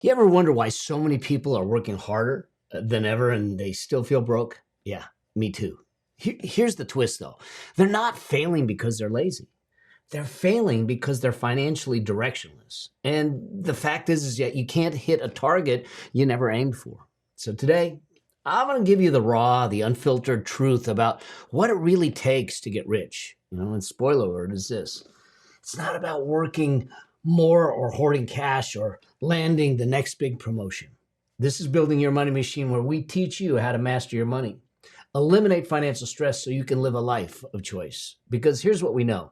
You ever wonder why so many people are working harder than ever and they still feel broke? Yeah, me too. Here's the twist though. They're not failing because they're lazy. They're failing because they're financially directionless. And the fact is that you can't hit a target you never aimed for. So today, I'm going to give you the raw, the unfiltered truth about what it really takes to get rich. And spoiler alert is this. It's not about working more or hoarding cash or landing the next big promotion. This is Building Your Money Machine, where we teach you how to master your money. Eliminate financial stress so you can live a life of choice. Because here's what we know.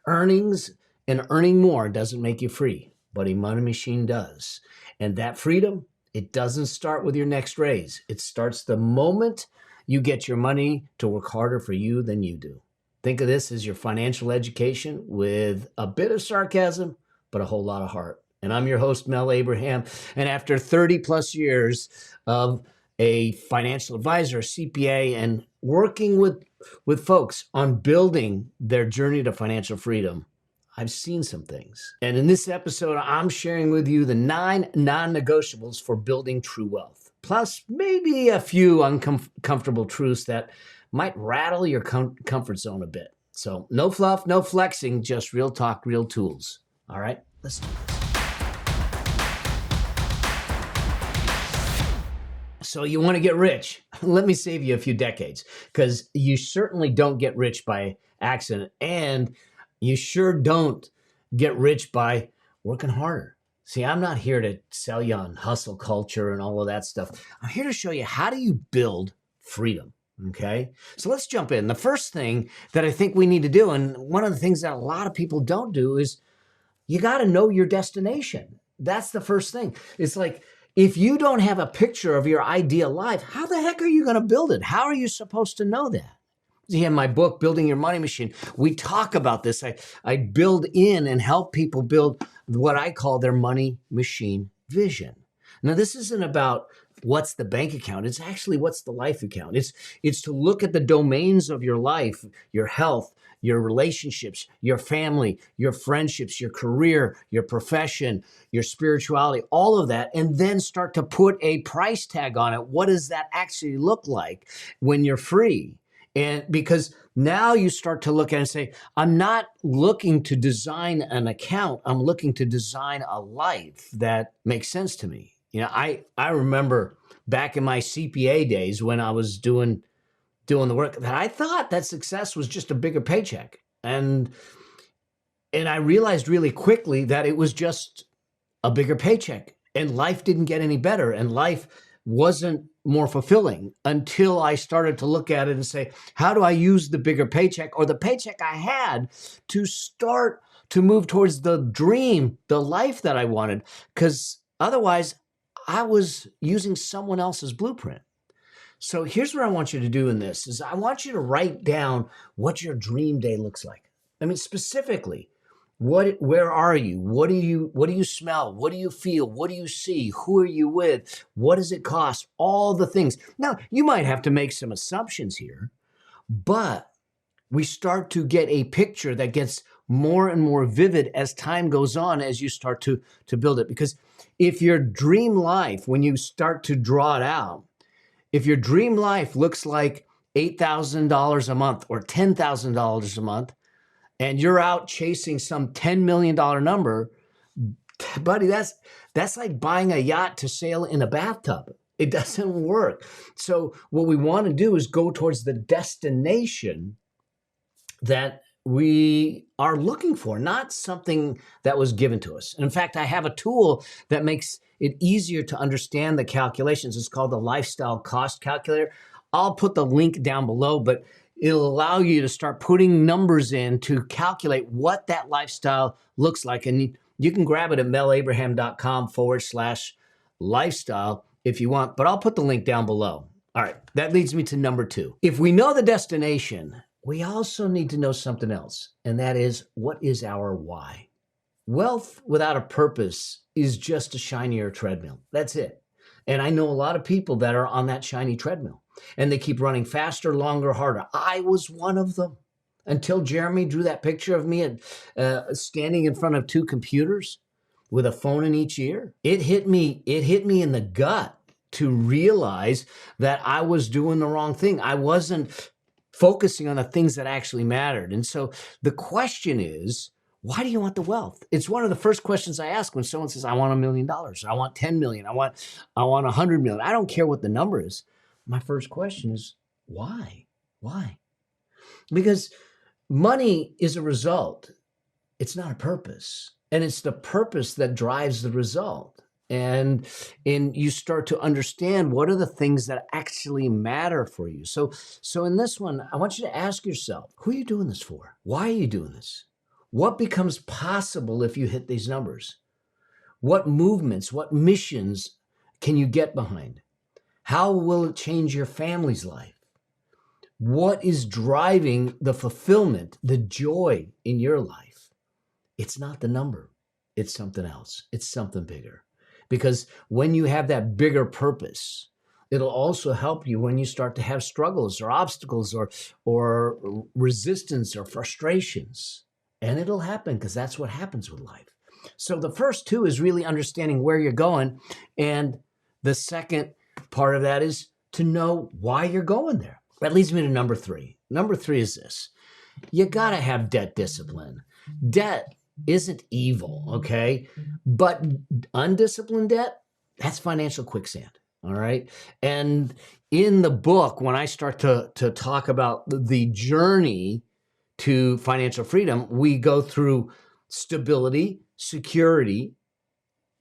Earnings and earning more doesn't make you free, but a money machine does. And that freedom, it doesn't start with your next raise. It starts the moment you get your money to work harder for you than you do. Think of this as your financial education with a bit of sarcasm, but a whole lot of heart. And I'm your host, Mel Abraham. And after 30 plus years of a financial advisor, CPA, and working with folks on building their journey to financial freedom, I've seen some things. And in this episode, I'm sharing with you the 9 non-negotiables for building true wealth, plus maybe a few uncomfortable truths that might rattle your comfort zone a bit. So no fluff, no flexing, just real talk, real tools. All right, let's do it. So you want to get rich? Let me save you a few decades, because you certainly don't get rich by accident, and you sure don't get rich by working harder. See, I'm not here to sell you on hustle culture and all of that stuff. I'm here to show you how do you build freedom. Okay, so let's jump in. The first thing that I think we need to do, and one of the things that a lot of people don't do, is you got to know your destination. That's the first thing. It's like, if you don't have a picture of your ideal life, how the heck are you going to build it? How are you supposed to know that? See, in my book, Building Your Money Machine, we talk about this. I build in and help people build what I call their money machine vision. Now, this isn't about what's the bank account. It's actually what's the life account. It's to look at the domains of your life, your health, your relationships, your family, your friendships, your career, your profession, your spirituality, all of that, and then start to put a price tag on it. What does that actually look like when you're free? And because now you start to look at it and say, I'm not looking to design an account. I'm looking to design a life that makes sense to me. I remember back in my CPA days when I was doing the work, that I thought that success was just a bigger paycheck. And I realized really quickly that it was just a bigger paycheck, and life didn't get any better, and life wasn't more fulfilling until I started to look at it and say, how do I use the bigger paycheck, or the paycheck I had, to start to move towards the dream, the life that I wanted? Because otherwise, I was using someone else's blueprint. So here's what I want you to do in this, is I want you to write down what your dream day looks like. I mean, specifically, where are you? What do you smell? What do you feel? What do you see? Who are you with? What does it cost? All the things. Now, you might have to make some assumptions here, but we start to get a picture that gets more and more vivid as time goes on, as you start to build it. Because if your dream life, when you start to draw it out, if your dream life looks like $8,000 a month or $10,000 a month, and you're out chasing some $10 million number, buddy, that's like buying a yacht to sail in a bathtub. It doesn't work. So what we want to do is go towards the destination that we are looking for, not something that was given to us. And in fact, I have a tool that makes it easier to understand the calculations. It's called the Lifestyle Cost Calculator. I'll put the link down below, but it'll allow you to start putting numbers in to calculate what that lifestyle looks like. And you can grab it at melabraham.com/lifestyle if you want, but I'll put the link down below. All right, that leads me to number 2. If we know the destination, we also need to know something else, and that is, what is our why? Wealth without a purpose is just a shinier treadmill. That's it. And I know a lot of people that are on that shiny treadmill, and they keep running faster, longer, harder. I was one of them until Jeremy drew that picture of me standing in front of 2 computers. with a phone in each ear. It hit me in the gut to realize that I was doing the wrong thing. I wasn't focusing on the things that actually mattered. And so the question is, why do you want the wealth? It's one of the first questions I ask when someone says, I want $1 million, I want 10 million, I want 100 million. I don't care what the number is. My first question is, why? Why? Because money is a result. It's not a purpose. And it's the purpose that drives the result. And you start to understand what are the things that actually matter for you. So in this one, I want you to ask yourself, who are you doing this for? Why are you doing this? What becomes possible if you hit these numbers? What movements, what missions can you get behind? How will it change your family's life? What is driving the fulfillment, the joy in your life? It's not the number. It's something else. It's something bigger. Because when you have that bigger purpose, it'll also help you when you start to have struggles or obstacles or resistance or frustrations. And it'll happen because that's what happens with life. So the first two is really understanding where you're going. And the second part of that is to know why you're going there. That leads me to number three. Number three is this. You got to have debt discipline. Debt isn't evil, okay? But undisciplined debt, that's financial quicksand, all right? And in the book, when I start to talk about the journey to financial freedom, we go through stability, security,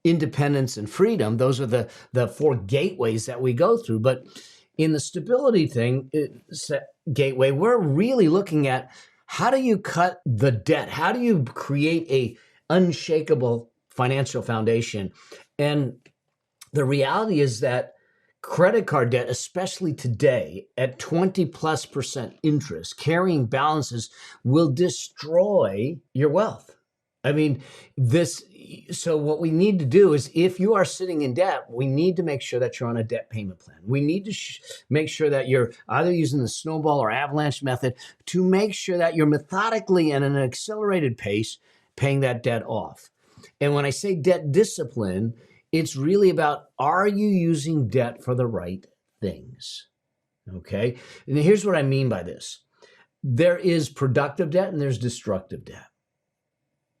independence, and freedom. Those are the four gateways that we go through. But in the stability gateway, we're really looking at how do you cut the debt? How do you create a unshakable financial foundation? And the reality is that credit card debt, especially today at 20+% interest, carrying balances will destroy your wealth. I mean, so what we need to do is, if you are sitting in debt, we need to make sure that you're on a debt payment plan. We need to make sure that you're either using the snowball or avalanche method to make sure that you're methodically and at an accelerated pace paying that debt off. And when I say debt discipline, it's really about, are you using debt for the right things? Okay. And here's what I mean by this. There is productive debt and there's destructive debt.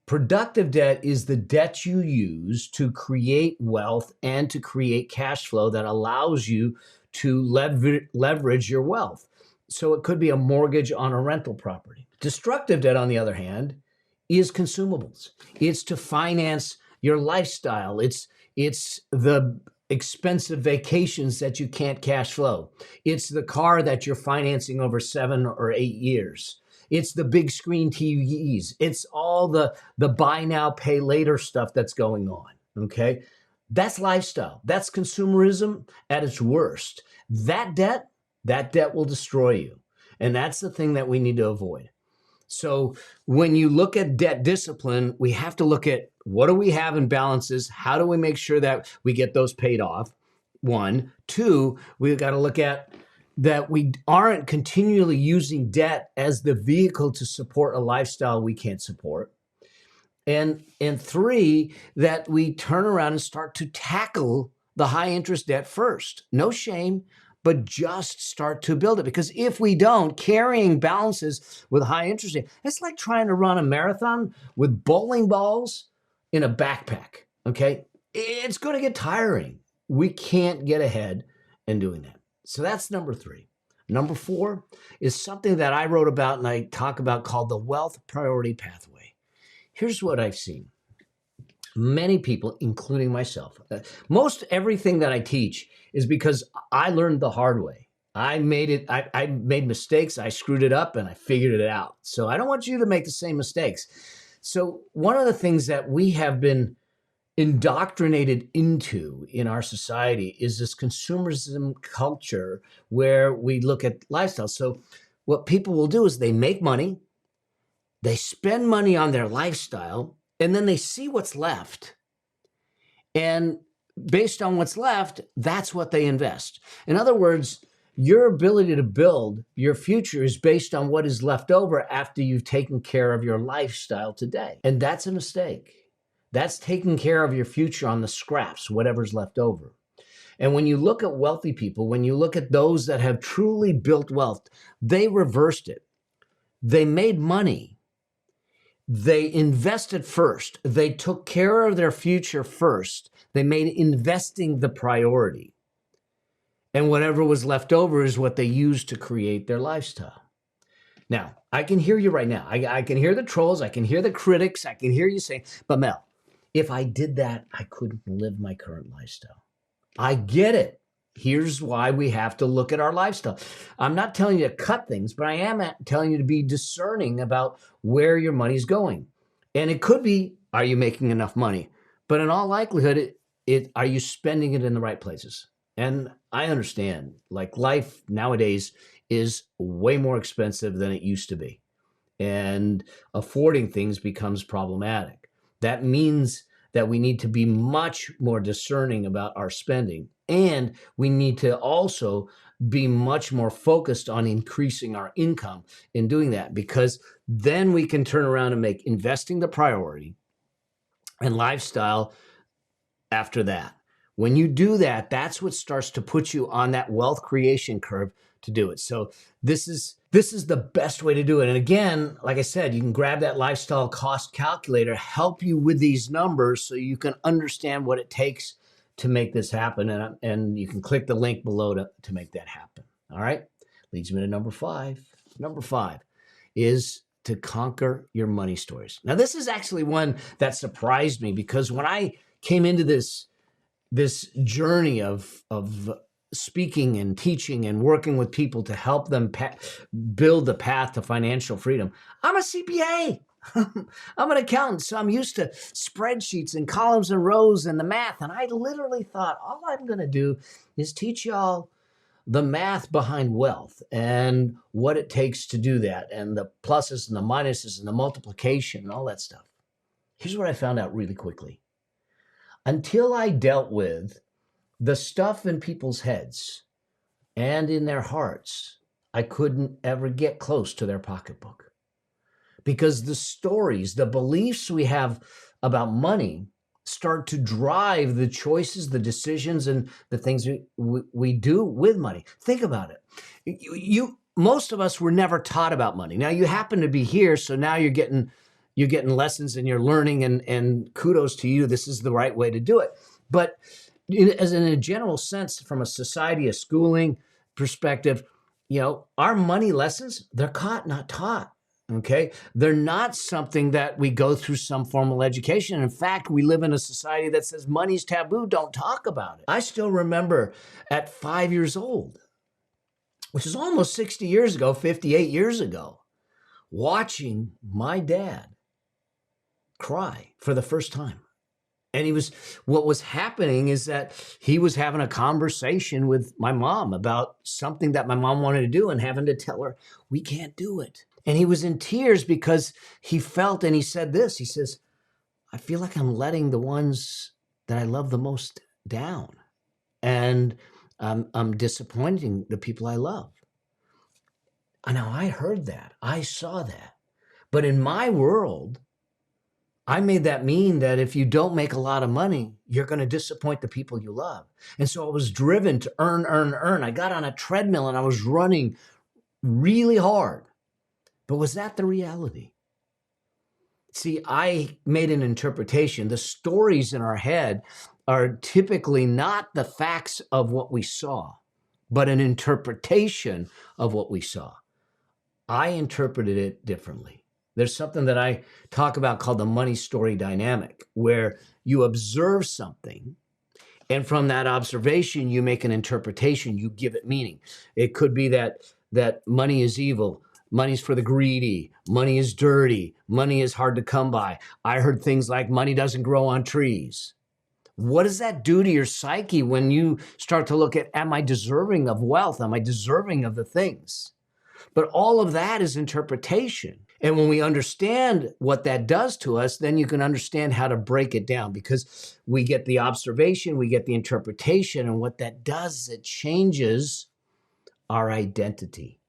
Productive debt is the debt you use to create wealth and to create cash flow that allows you to leverage your wealth. So it could be a mortgage on a rental property. Destructive debt, on the other hand, is consumables. It's to finance your lifestyle. It's the expensive vacations that you can't cash flow. It's the car that you're financing over 7 or 8 years. It's the big screen TVs. It's all the buy now, pay later stuff that's going on, okay? That's lifestyle. That's consumerism at its worst. That debt will destroy you. And that's the thing that we need to avoid. So when you look at debt discipline, we have to look at, what do we have in balances? How do we make sure that we get those paid off? 1. 2, we've got to look at that we aren't continually using debt as the vehicle to support a lifestyle we can't support. And 3, that we turn around and start to tackle the high interest debt first. No shame, but just start to build it. Because if we don't, carrying balances with high interest debt, it's like trying to run a marathon with bowling balls in a backpack, okay? It's going to get tiring. We can't get ahead in doing that. So that's number 3. Number 4 is something that I wrote about and I talk about called the wealth priority pathway. Here's what I've seen. Many people, including myself, most everything that I teach is because I learned the hard way. I made mistakes, I screwed it up, and I figured it out. So I don't want you to make the same mistakes. So one of the things that we have been indoctrinated into in our society is this consumerism culture where we look at lifestyle. So what people will do is they make money, they spend money on their lifestyle, and then they see what's left. And based on what's left, that's what they invest. In other words, your ability to build your future is based on what is left over after you've taken care of your lifestyle today. And that's a mistake. That's taking care of your future on the scraps, whatever's left over. And when you look at wealthy people, when you look at those that have truly built wealth, they reversed it. They made money. They invested first. They took care of their future first. They made investing the priority. And whatever was left over is what they used to create their lifestyle. Now, I can hear you right now. I can hear the trolls. I can hear the critics. I can hear you saying, but Mel, if I did that, I couldn't live my current lifestyle. I get it. Here's why we have to look at our lifestyle. I'm not telling you to cut things, but I am telling you to be discerning about where your money's going. And it could be, are you making enough money? But in all likelihood, are you spending it in the right places? And I understand, like, life nowadays is way more expensive than it used to be. And affording things becomes problematic. That means that we need to be much more discerning about our spending. And we need to also be much more focused on increasing our income in doing that, because then we can turn around and make investing the priority and lifestyle after that. When you do that, that's what starts to put you on that wealth creation curve to do it. So this is the best way to do it. And again, like I said, you can grab that lifestyle cost calculator, help you with these numbers so you can understand what it takes to make this happen. And you can click the link below to make that happen. All right. Leads me to number 5. Number 5 is to conquer your money stories. Now, this is actually one that surprised me, because when I came into this journey of speaking and teaching and working with people to help them build the path to financial freedom, I'm a CPA. I'm an accountant, so I'm used to spreadsheets and columns and rows and the math. And I literally thought, all I'm going to do is teach y'all the math behind wealth and what it takes to do that, and the pluses and the minuses and the multiplication and all that stuff. Here's what I found out really quickly. Until I dealt with the stuff in people's heads and in their hearts, I couldn't ever get close to their pocketbook. Because the stories, the beliefs we have about money start to drive the choices, the decisions, and the things we do with money. Think about it. Most of us were never taught about money. Now you happen to be here, so now you're getting lessons and you're learning, and kudos to you. This is the right way to do it. But as in a general sense, from a society, a schooling perspective, our money lessons, they're caught, not taught. Okay. They're not something that we go through some formal education. In fact, we live in a society that says money's taboo. Don't talk about it. I still remember at 5 years old, which is almost 60 years ago, 58 years ago, watching my dad cry for the first time. And what was happening is that he was having a conversation with my mom about something that my mom wanted to do and having to tell her, we can't do it. And he was in tears because he felt, and he said this, he says, I feel like I'm letting the ones that I love the most down. And I'm disappointing the people I love. Now, I heard that. I saw that. But in my world, I made that mean that if you don't make a lot of money, you're going to disappoint the people you love. And so I was driven to earn. I got on a treadmill and I was running really hard. But was that the reality? See, I made an interpretation. The stories in our head are typically not the facts of what we saw, but an interpretation of what we saw. I interpreted it differently. There's something that I talk about called the money story dynamic, where you observe something, and from that observation, you make an interpretation, you give it meaning. It could be that money is evil, money's for the greedy, money is dirty, money is hard to come by. I heard things like money doesn't grow on trees. What does that do to your psyche when you start to look at, am I deserving of wealth? Am I deserving of the things? But all of that is interpretation. And when we understand what that does to us, then you can understand how to break it down, because we get the observation, we get the interpretation, and what that does is it changes our identity.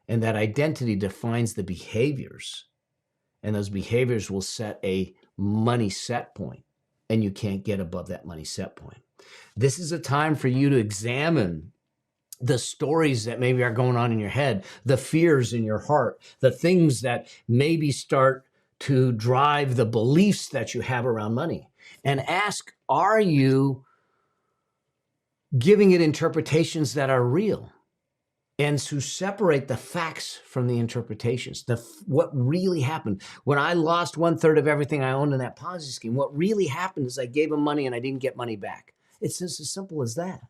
And that identity defines the behaviors. And those behaviors will set a money set point, and you can't get above that money set point. This is a time for you to examine the stories that maybe are going on in your head, the fears in your heart, the things that maybe start to drive the beliefs that you have around money, and ask, are you giving it interpretations that are real? And to separate the facts from the interpretations, what really happened. When I lost 1/3 of everything I owned in that Ponzi scheme, what really happened is I gave them money and I didn't get money back. It's just as simple as that.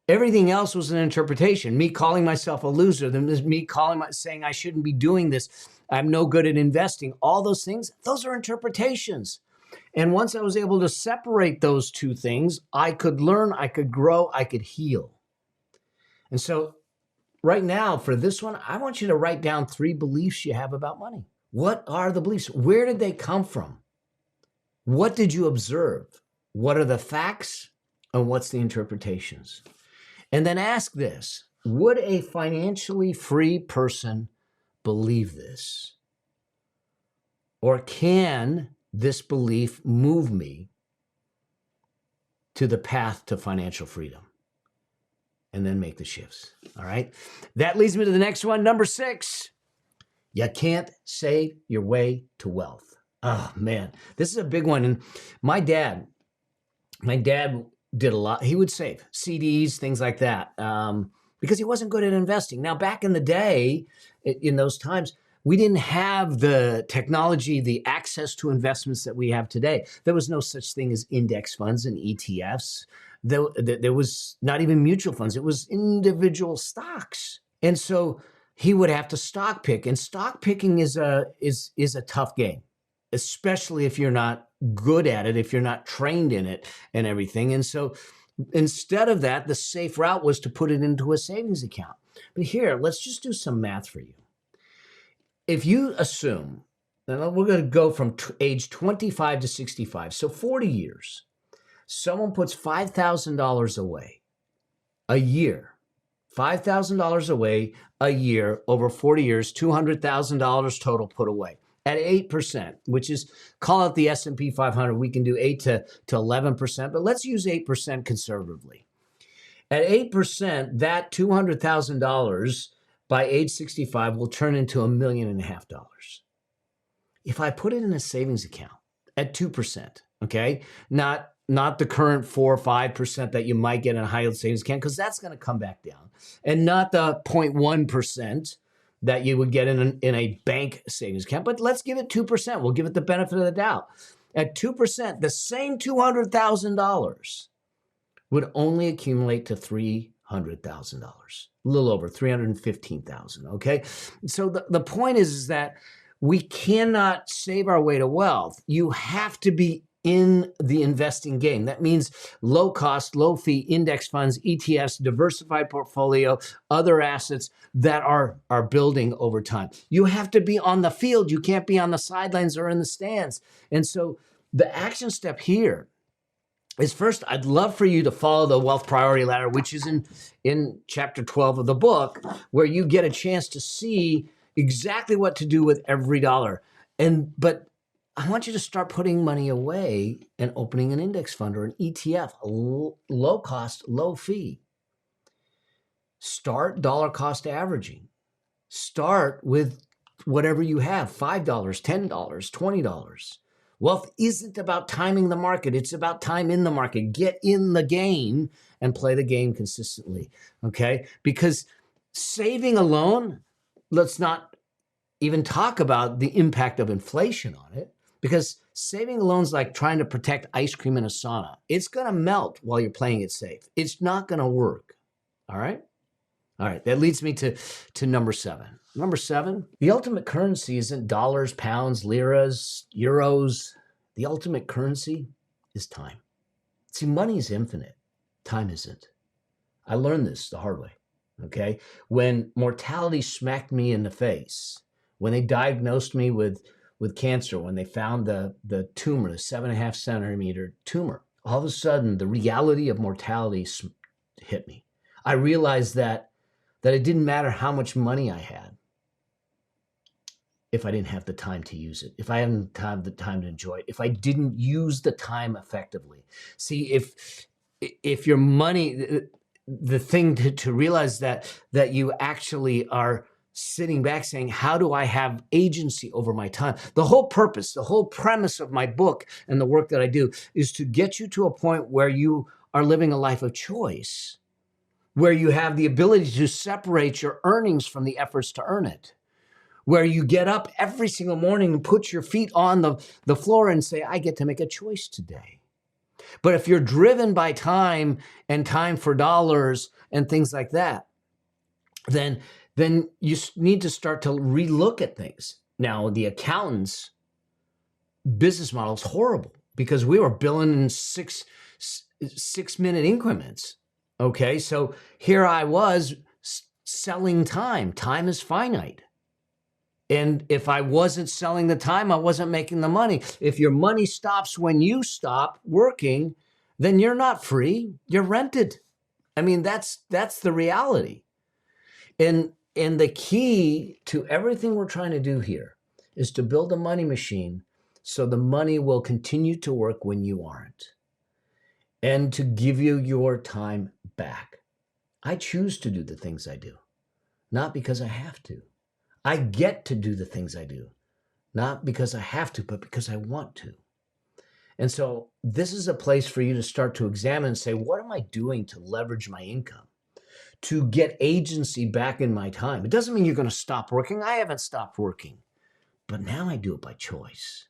Everything else was an interpretation. Me calling myself a loser, then me saying I shouldn't be doing this. I'm no good at investing. All those things, those are interpretations. And once I was able to separate those two things, I could learn, I could grow, I could heal. And so right now for this one, I want you to write down 3 beliefs you have about money. What are the beliefs? Where did they come from? What did you observe? What are the facts and what's the interpretations? And then ask this, would a financially free person believe this? Or can this belief move me to the path to financial freedom? And then make the shifts, all right? That leads me to the next one, number 6. You can't save your way to wealth. Oh, man, this is a big one. And my dad did a lot. He would save CDs, things like that, because he wasn't good at investing. Now, back in the day, in those times, we didn't have the technology, the access to investments that we have today. There was no such thing as index funds and ETFs. There was not even mutual funds. It was individual stocks. And so he would have to stock pick. And stock picking is a tough game, especially if you're not good at it, if you're not trained in it and everything. And so instead of that, the safe route was to put it into a savings account. But here, let's just do some math for you. If you assume, and we're going to go from age 25 to 65, so 40 years, someone puts $5,000 away a year, $5,000 away a year over 40 years, $200,000 total put away at 8%, which is, call it the S&P 500. We can do 8 to 11%, but let's use 8% conservatively. At 8%, that $200,000 by age 65 will turn into $1.5 million. If I put it in a savings account at 2%, okay, not the current 4 or 5% that you might get in a high yield savings account, because that's going to come back down, and not the 0.1% that you would get in a bank savings account. But let's give it 2%. We'll give it the benefit of the doubt. At 2%, the same $200,000 would only accumulate to $300,000, a little over $315,000. Okay, so the point is that we cannot save our way to wealth. You have to be in the investing game. That means low cost, low fee index funds, ETFs, diversified portfolio, other assets that are building over time. You have to be on the field. You can't be on the sidelines or in the stands. And so the action step here is, first, I'd love for you to follow the wealth priority ladder, which is in chapter 12 of the book, where you get a chance to see exactly what to do with every dollar. But I want you to start putting money away and opening an index fund or an ETF, low cost, low fee. Start dollar cost averaging. Start with whatever you have, $5, $10, $20. Wealth isn't about timing the market. It's about time in the market. Get in the game and play the game consistently, okay? Because saving alone, let's not even talk about the impact of inflation on it, because saving alone is like trying to protect ice cream in a sauna. It's going to melt while you're playing it safe. It's not going to work, all right? All right, that leads me to number 7. Number 7, the ultimate currency isn't dollars, pounds, liras, euros. The ultimate currency is time. See, money is infinite. Time isn't. I learned this the hard way, okay? When mortality smacked me in the face, when they diagnosed me with cancer, when they found the tumor, the 7.5 centimeter tumor, all of a sudden the reality of mortality hit me. I realized that it didn't matter how much money I had. if I didn't have the time to use it, if I hadn't had the time to enjoy it, if I didn't use the time effectively. See, if your money, the thing to realize that you actually are sitting back saying, how do I have agency over my time? The whole purpose, the whole premise of my book and the work that I do is to get you to a point where you are living a life of choice, where you have the ability to separate your earnings from the efforts to earn it, where you get up every single morning and put your feet on the floor and say, I get to make a choice today. But if you're driven by time and time for dollars and things like that, then you need to start to relook at things. Now, the accountant's business model is horrible because we were billing in six-minute increments. Okay, so here I was selling time. Time is finite. And if I wasn't selling the time, I wasn't making the money. If your money stops when you stop working, then you're not free, you're rented. I mean, that's the reality. And the key to everything we're trying to do here is to build a money machine so the money will continue to work when you aren't, and to give you your time back. I choose to do the things I do, not because I have to. I get to do the things I do, not because I have to, but because I want to. And so this is a place for you to start to examine and say, what am I doing to leverage my income, to get agency back in my time? It doesn't mean you're going to stop working. I haven't stopped working, but now I do it by choice.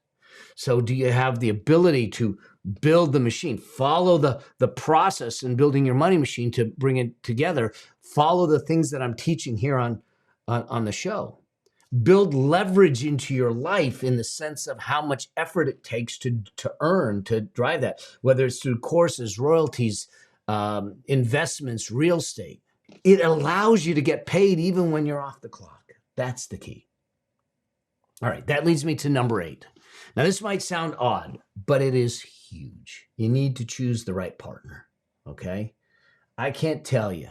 So do you have the ability to build the machine, follow the process in building your money machine to bring it together, follow the things that I'm teaching here on the show, build leverage into your life in the sense of how much effort it takes to earn, to drive that, whether it's through courses, royalties, investments, real estate. It allows you to get paid even when you're off the clock. That's the key. All right, that leads me to number 8. Now, this might sound odd, but it is huge. You need to choose the right partner, okay? I can't tell you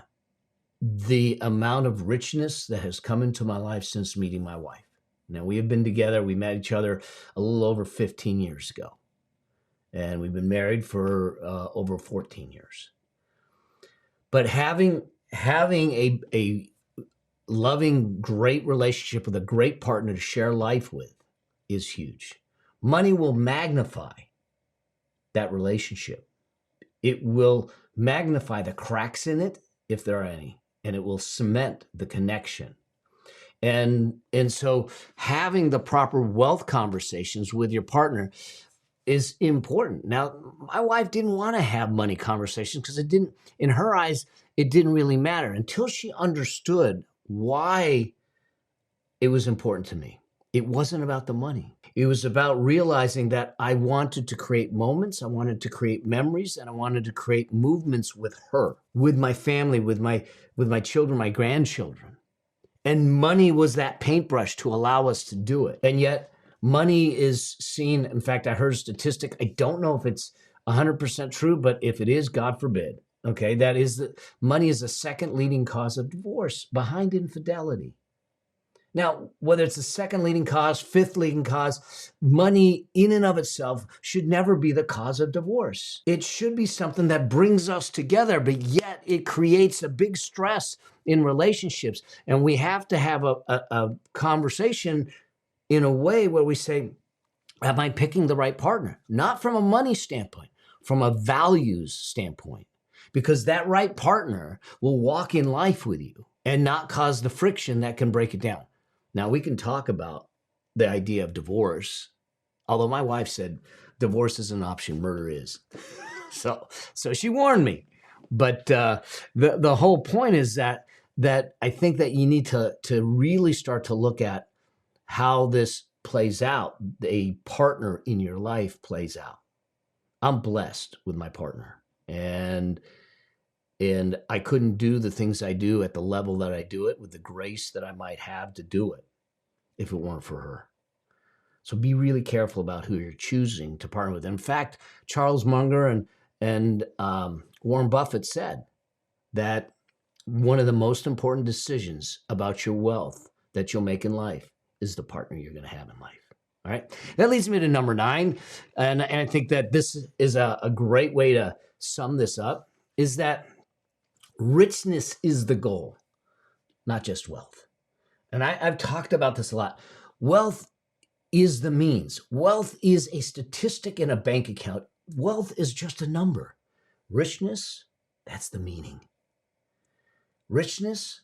the amount of richness that has come into my life since meeting my wife. Now, we have been together. We met each other a little over 15 years ago, and we've been married for over 14 years. But having a loving, great relationship with a great partner to share life with is huge. Money will magnify that relationship. It will magnify the cracks in it, if there are any, and it will cement the connection. And so having the proper wealth conversations with your partner is important. Now, my wife didn't want to have money conversations because in her eyes, it didn't really matter until she understood why it was important to me. It wasn't about the money. It was about realizing that I wanted to create moments, I wanted to create memories, and I wanted to create movements with her, with my family, with my children, my grandchildren. And money was that paintbrush to allow us to do it. And yet money is seen, in fact, I heard a statistic, I don't know if it's 100% true, but if it is, God forbid, okay, money is the second leading cause of divorce behind infidelity. Now, whether it's the second leading cause, fifth leading cause, money in and of itself should never be the cause of divorce. It should be something that brings us together, but yet it creates a big stress in relationships. And we have to have a conversation in a way where we say, am I picking the right partner? Not from a money standpoint, from a values standpoint, because that right partner will walk in life with you and not cause the friction that can break it down. Now, we can talk about the idea of divorce, although my wife said divorce is an option, murder is. So she warned me. But the whole point is that I think that you need to really start to look at how this plays out, a partner in your life plays out. I'm blessed with my partner, and I couldn't do the things I do at the level that I do it with the grace that I might have to do it if it weren't for her. So be really careful about who you're choosing to partner with. In fact, Charles Munger and Warren Buffett said that one of the most important decisions about your wealth that you'll make in life is the partner you're going to have in life. All right. That leads me to number 9. And I think that this is a great way to sum this up, is that richness is the goal, not just wealth. And I've talked about this a lot. Wealth is the means. Wealth is a statistic in a bank account. Wealth is just a number. Richness, that's the meaning. Richness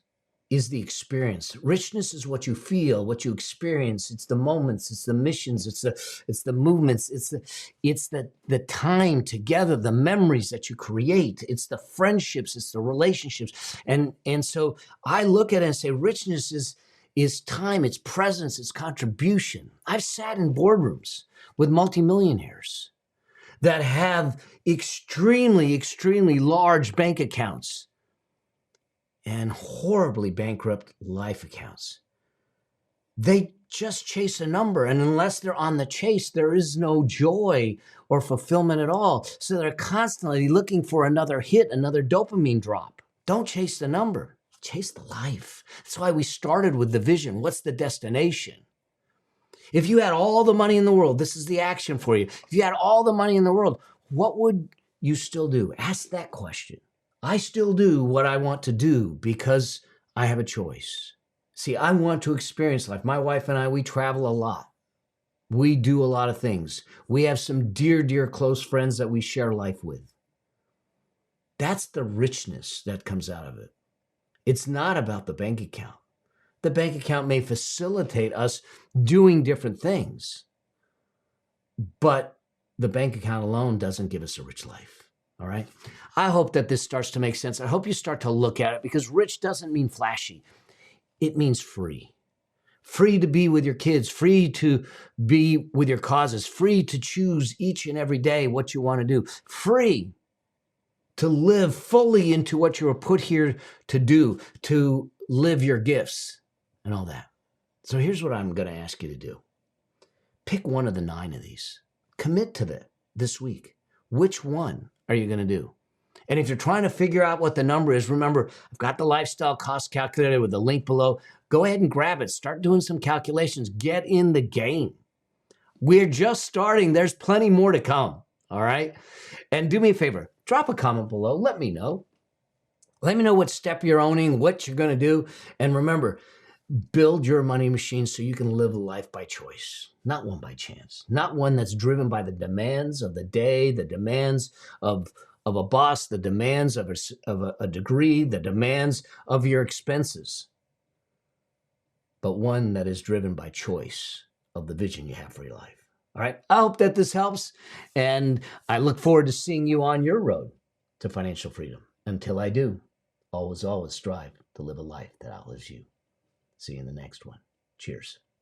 is the experience. Richness is what you feel, what you experience. It's the moments, it's the missions, it's the movements, it's the time together, the memories that you create, it's the friendships, it's the relationships. And so I look at it and say richness is time, it's presence, it's contribution. I've sat in boardrooms with multimillionaires that have extremely, extremely large bank accounts and horribly bankrupt life accounts. They just chase a number, and unless they're on the chase, there is no joy or fulfillment at all. So they're constantly looking for another hit, another dopamine drop. Don't chase the number, chase the life. That's why we started with the vision. What's the destination? If you had all the money in the world, this is the action for you. If you had all the money in the world, what would you still do? Ask that question. I still do what I want to do because I have a choice. See, I want to experience life. My wife and I, we travel a lot. We do a lot of things. We have some dear, dear close friends that we share life with. That's the richness that comes out of it. It's not about the bank account. The bank account may facilitate us doing different things, but the bank account alone doesn't give us a rich life. All right. I hope that this starts to make sense. I hope you start to look at it, because rich doesn't mean flashy. It means free. Free to be with your kids, free to be with your causes, free to choose each and every day what you want to do, free to live fully into what you were put here to do, to live your gifts and all that. So here's what I'm going to ask you to do. Pick one of the 9 of these. Commit to that this week. Which one are you going to do? And if you're trying to figure out what the number is, remember, I've got the lifestyle cost calculator with the link below. Go ahead and grab it. Start doing some calculations. Get in the game. We're just starting. There's plenty more to come. All right. And do me a favor. Drop a comment below. Let me know. Let me know what step you're owning, what you're going to do. And remember, build your money machine so you can live a life by choice, not one by chance, not one that's driven by the demands of the day, the demands of a boss, the demands of a degree, the demands of your expenses, but one that is driven by choice of the vision you have for your life. All right. I hope that this helps, and I look forward to seeing you on your road to financial freedom. Until I do, always, always strive to live a life that outlives you. See you in the next one. Cheers.